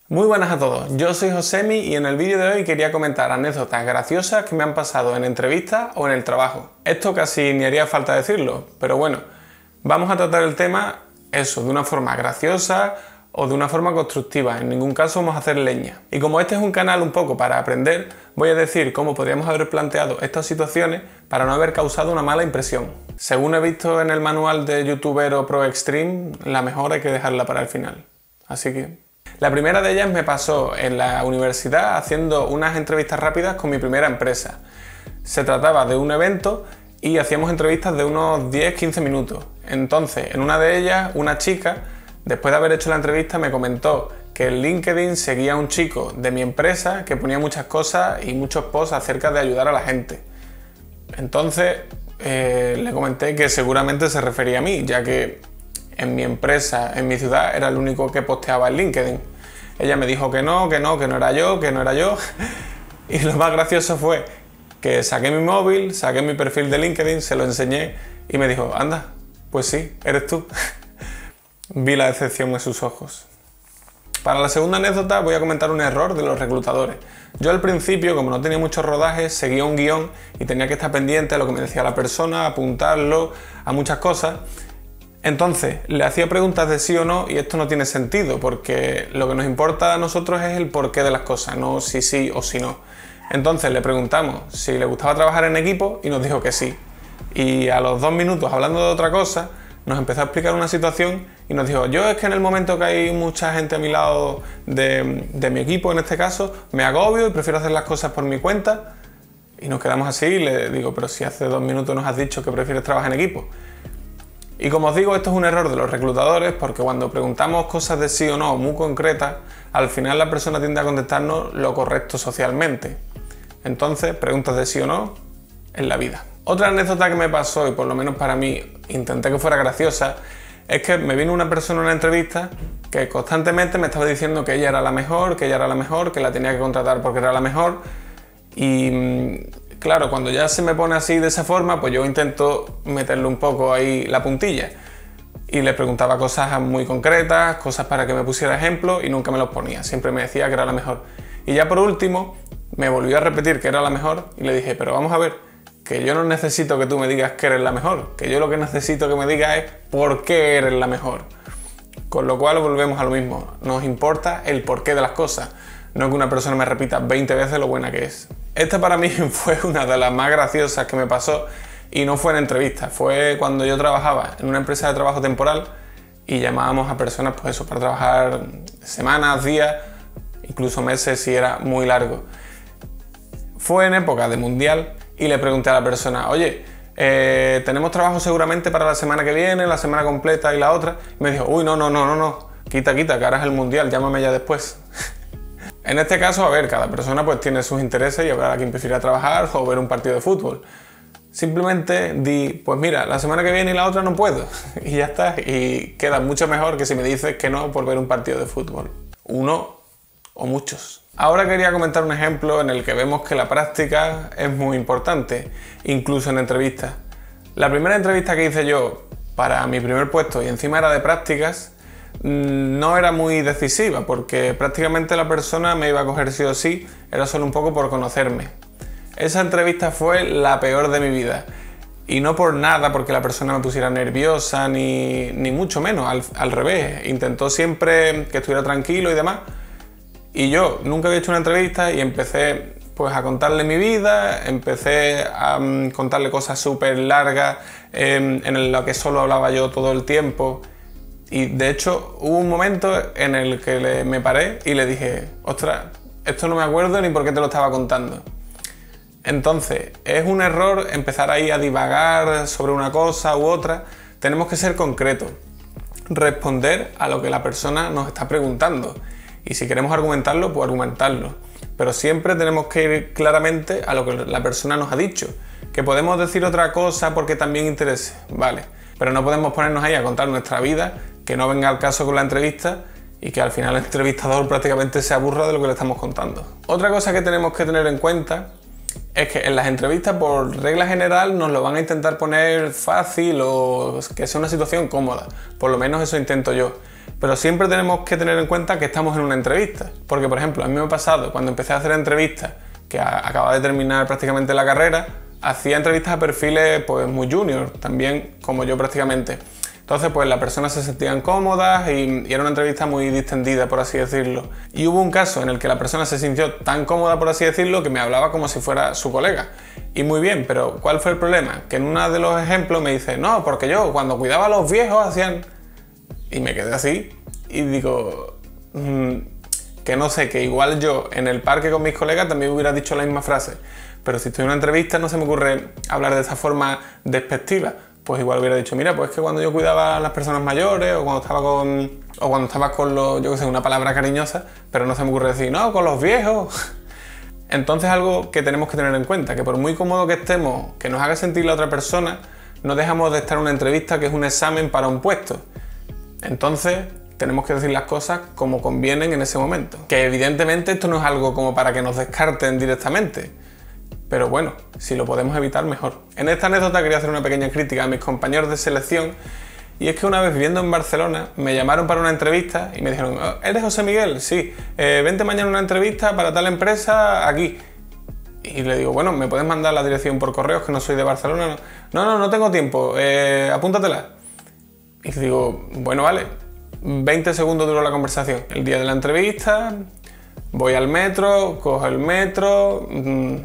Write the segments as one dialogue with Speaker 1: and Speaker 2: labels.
Speaker 1: Muy buenas a todos, yo soy Josemi y en el vídeo de hoy quería comentar anécdotas graciosas que me han pasado en entrevistas o en el trabajo. Esto casi ni haría falta decirlo, pero bueno, vamos a tratar el tema, eso, de una forma graciosa o de una forma constructiva, en ningún caso vamos a hacer leña. Y como este es un canal un poco para aprender, voy a decir cómo podríamos haber planteado estas situaciones para no haber causado una mala impresión. Según he visto en el manual de YouTubero Pro Extreme, la mejor hay que dejarla para el final. Así que... La primera de ellas me pasó en la universidad haciendo unas entrevistas rápidas con mi primera empresa. Se trataba de un evento y hacíamos entrevistas de unos 10-15 minutos. Entonces, en una de ellas, una chica, después de haber hecho la entrevista, me comentó que en LinkedIn seguía a un chico de mi empresa que ponía muchas cosas y muchos posts acerca de ayudar a la gente. Entonces, le comenté que seguramente se refería a mí, ya que en mi empresa, en mi ciudad, era el único que posteaba en LinkedIn. Ella me dijo que no era yo. Y lo más gracioso fue que saqué mi móvil, saqué mi perfil de LinkedIn, se lo enseñé y me dijo, anda, pues sí, eres tú. Vi la decepción en sus ojos. Para la segunda anécdota voy a comentar un error de los reclutadores. Yo al principio, como no tenía muchos rodajes, seguía un guión y tenía que estar pendiente a lo que me decía la persona, apuntarlo a muchas cosas. Entonces, le hacía preguntas de sí o no y esto no tiene sentido porque lo que nos importa a nosotros es el porqué de las cosas, no si sí o si no. Entonces le preguntamos si le gustaba trabajar en equipo y nos dijo que sí. Y a los 2 minutos, hablando de otra cosa, nos empezó a explicar una situación y nos dijo, yo es que en el momento que hay mucha gente a mi lado de mi equipo, en este caso, me agobio y prefiero hacer las cosas por mi cuenta. Y nos quedamos así y le digo, pero si hace 2 minutos nos has dicho que prefieres trabajar en equipo. Y como os digo, esto es un error de los reclutadores porque cuando preguntamos cosas de sí o no muy concretas, al final la persona tiende a contestarnos lo correcto socialmente. Entonces, preguntas de sí o no en la vida. Otra anécdota que me pasó, y por lo menos para mí intenté que fuera graciosa, es que me vino una persona en una entrevista que constantemente me estaba diciendo que ella era la mejor, que la tenía que contratar porque era la mejor. Y claro, cuando ya se me pone así de esa forma, pues yo intento meterle un poco ahí la puntilla. Y le preguntaba cosas muy concretas, cosas para que me pusiera ejemplo y nunca me los ponía. Siempre me decía que era la mejor. Y ya por último, me volvió a repetir que era la mejor y le dije, pero vamos a ver, que yo no necesito que tú me digas que eres la mejor, que yo lo que necesito que me digas es por qué eres la mejor. Con lo cual volvemos a lo mismo, nos importa el porqué de las cosas, no que una persona me repita 20 veces lo buena que es. Esta para mí fue una de las más graciosas que me pasó y no fue en entrevista, fue cuando yo trabajaba en una empresa de trabajo temporal y llamábamos a personas pues eso, para trabajar semanas, días, incluso meses si era muy largo. Fue en época de mundial y le pregunté a la persona, oye, tenemos trabajo seguramente para la semana que viene, la semana completa y la otra. Y me dijo, uy, no, quita, que ahora es el mundial, llámame ya después. En este caso, a ver, cada persona pues tiene sus intereses y habrá quien prefiera trabajar o ver un partido de fútbol. Simplemente di, pues mira, la semana que viene y la otra no puedo. Y ya está, y queda mucho mejor que si me dices que no por ver un partido de fútbol. Uno o muchos. Ahora quería comentar un ejemplo en el que vemos que la práctica es muy importante, incluso en entrevistas. La primera entrevista que hice yo para mi primer puesto y encima era de prácticas, no era muy decisiva porque prácticamente la persona me iba a coger sí o sí, era solo un poco por conocerme. Esa entrevista fue la peor de mi vida y no por nada porque la persona me pusiera nerviosa ni mucho menos, al revés, intentó siempre que estuviera tranquilo y demás y yo nunca había hecho una entrevista y empecé pues a contarle mi vida, empecé a contarle cosas súper largas en lo que solo hablaba yo todo el tiempo. Y de hecho hubo un momento en el que me paré y le dije, ostras, esto no me acuerdo ni por qué te lo estaba contando. Entonces, es un error empezar ahí a divagar sobre una cosa u otra. Tenemos que ser concretos, responder a lo que la persona nos está preguntando. Y si queremos argumentarlo, pues argumentarlo. Pero siempre tenemos que ir claramente a lo que la persona nos ha dicho. Que podemos decir otra cosa porque también interese, vale. Pero no podemos ponernos ahí a contar nuestra vida, que no venga al caso con la entrevista y que al final el entrevistador prácticamente se aburra de lo que le estamos contando. Otra cosa que tenemos que tener en cuenta es que en las entrevistas, por regla general, nos lo van a intentar poner fácil o que sea una situación cómoda. Por lo menos eso intento yo. Pero siempre tenemos que tener en cuenta que estamos en una entrevista. Porque, por ejemplo, a mí me ha pasado cuando empecé a hacer entrevistas, que acababa de terminar prácticamente la carrera, hacía entrevistas a perfiles pues muy junior, también como yo prácticamente. Entonces pues las personas se sentían cómodas y era una entrevista muy distendida, por así decirlo. Y hubo un caso en el que la persona se sintió tan cómoda, por así decirlo, que me hablaba como si fuera su colega. Y muy bien, pero ¿cuál fue el problema? Que en uno de los ejemplos me dice, no, porque yo cuando cuidaba a los viejos hacían... Y me quedé así y digo... que no sé, que igual yo en el parque con mis colegas también hubiera dicho la misma frase. Pero si estoy en una entrevista no se me ocurre hablar de esa forma despectiva. Pues igual hubiera dicho, mira, pues es que cuando yo cuidaba a las personas mayores o cuando estaba con los, yo qué sé, una palabra cariñosa, pero no se me ocurre decir, no, con los viejos. Entonces algo que tenemos que tener en cuenta, que por muy cómodo que estemos, que nos haga sentir la otra persona, no dejamos de estar en una entrevista que es un examen para un puesto. Entonces tenemos que decir las cosas como convienen en ese momento. Que evidentemente esto no es algo como para que nos descarten directamente. Pero bueno, si lo podemos evitar, mejor. En esta anécdota quería hacer una pequeña crítica a mis compañeros de selección, y es que una vez viviendo en Barcelona me llamaron para una entrevista y me dijeron, ¿eres José Miguel? Sí, vente mañana a una entrevista para tal empresa aquí. Y le digo, bueno, ¿me puedes mandar la dirección por correo? Que no soy de Barcelona. No tengo tiempo, apúntatela. Y digo, bueno, vale, 20 segundos duró la conversación. El día de la entrevista... Voy al metro, cojo el metro,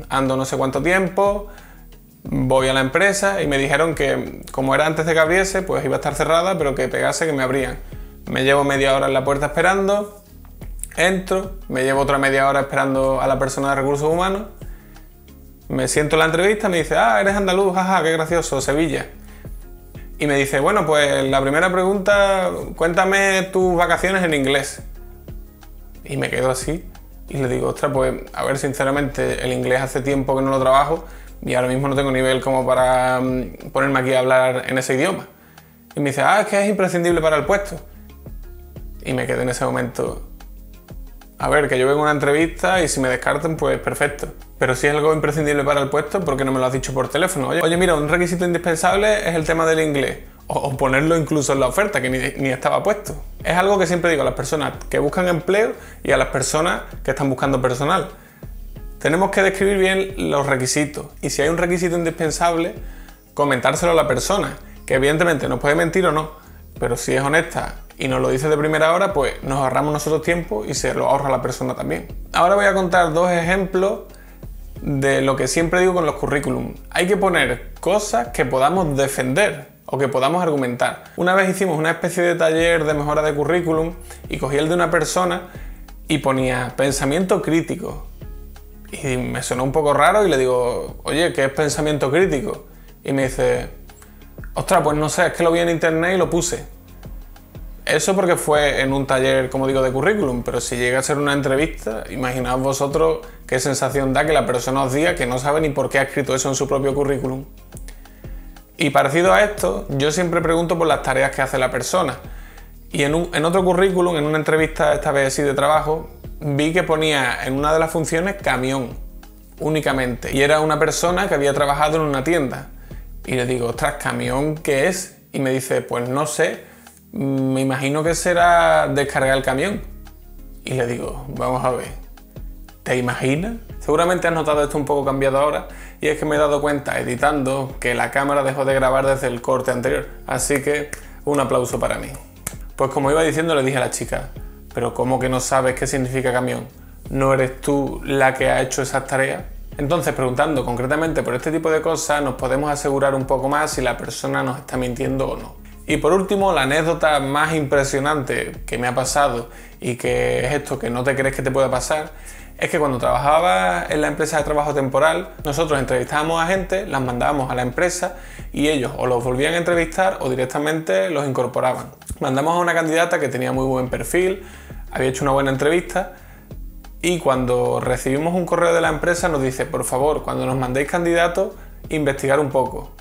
Speaker 1: ando no sé cuánto tiempo, voy a la empresa y me dijeron que como era antes de que abriese, pues iba a estar cerrada, pero que pegase, que me abrían. Me llevo media hora en la puerta esperando, entro, me llevo otra media hora esperando a la persona de recursos humanos, me siento en la entrevista, me dice, eres andaluz, jaja, qué gracioso, Sevilla. Y me dice, bueno, pues la primera pregunta, cuéntame tus vacaciones en inglés. Y me quedo así. Y le digo, ostras, pues a ver, sinceramente, el inglés hace tiempo que no lo trabajo y ahora mismo no tengo nivel como para ponerme aquí a hablar en ese idioma. Y me dice, es que es imprescindible para el puesto. Y me quedé en ese momento, a ver, que yo vengo a una entrevista y si me descartan, pues perfecto. Pero si es algo imprescindible para el puesto, ¿por qué no me lo has dicho por teléfono? Oye, mira, un requisito indispensable es el tema del inglés. O ponerlo incluso en la oferta, que ni estaba puesto. Es algo que siempre digo a las personas que buscan empleo y a las personas que están buscando personal. Tenemos que describir bien los requisitos y si hay un requisito indispensable, comentárselo a la persona, que evidentemente nos puede mentir o no, pero si es honesta y nos lo dice de primera hora, pues nos ahorramos nosotros tiempo y se lo ahorra la persona también. Ahora voy a contar dos ejemplos de lo que siempre digo con los currículum. Hay que poner cosas que podamos defender o que podamos argumentar. Una vez hicimos una especie de taller de mejora de currículum y cogí el de una persona y ponía pensamiento crítico. Y me sonó un poco raro y le digo, oye, ¿qué es pensamiento crítico? Y me dice, ostras, pues no sé, es que lo vi en internet y lo puse. Eso porque fue en un taller, como digo, de currículum, pero si llega a ser una entrevista, imaginaos vosotros qué sensación da que la persona os diga que no sabe ni por qué ha escrito eso en su propio currículum. Y parecido a esto, yo siempre pregunto por las tareas que hace la persona. Y en otro currículum, en una entrevista esta vez sí de trabajo, vi que ponía en una de las funciones camión, únicamente. Y era una persona que había trabajado en una tienda. Y le digo, ostras, ¿camión qué es? Y me dice, pues no sé, me imagino que será descargar el camión. Y le digo, vamos a ver, ¿te imaginas? Seguramente has notado esto un poco cambiado ahora, y es que me he dado cuenta editando que la cámara dejó de grabar desde el corte anterior, así que un aplauso para mí. Pues como iba diciendo, le dije a la chica, pero ¿cómo que no sabes qué significa camión? ¿No eres tú la que ha hecho esas tareas? Entonces, preguntando concretamente por este tipo de cosas, nos podemos asegurar un poco más si la persona nos está mintiendo o no. Y por último, la anécdota más impresionante que me ha pasado y que es esto que no te crees que te pueda pasar, es que cuando trabajaba en la empresa de trabajo temporal, nosotros entrevistábamos a gente, las mandábamos a la empresa y ellos o los volvían a entrevistar o directamente los incorporaban. Mandamos a una candidata que tenía muy buen perfil, había hecho una buena entrevista y cuando recibimos un correo de la empresa nos dice, por favor, cuando nos mandéis candidatos, investigar un poco.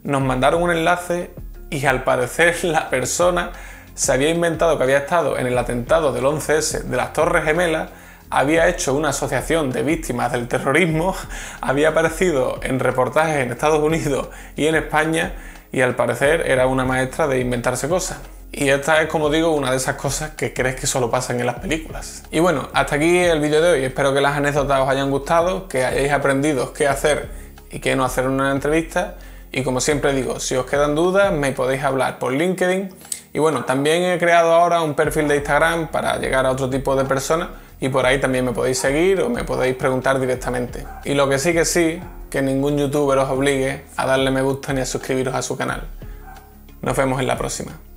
Speaker 1: Nos mandaron un enlace y al parecer la persona se había inventado que había estado en el atentado del 11S de las Torres Gemelas, había hecho una asociación de víctimas del terrorismo, había aparecido en reportajes en Estados Unidos y en España y al parecer era una maestra de inventarse cosas. Y esta es, como digo, una de esas cosas que crees que solo pasan en las películas. Y bueno, hasta aquí el vídeo de hoy. Espero que las anécdotas os hayan gustado, que hayáis aprendido qué hacer y qué no hacer en una entrevista. Y como siempre digo, si os quedan dudas, me podéis hablar por LinkedIn. Y bueno, también he creado ahora un perfil de Instagram para llegar a otro tipo de personas. Y por ahí también me podéis seguir o me podéis preguntar directamente. Y lo que sí, que ningún youtuber os obligue a darle me gusta ni a suscribiros a su canal. Nos vemos en la próxima.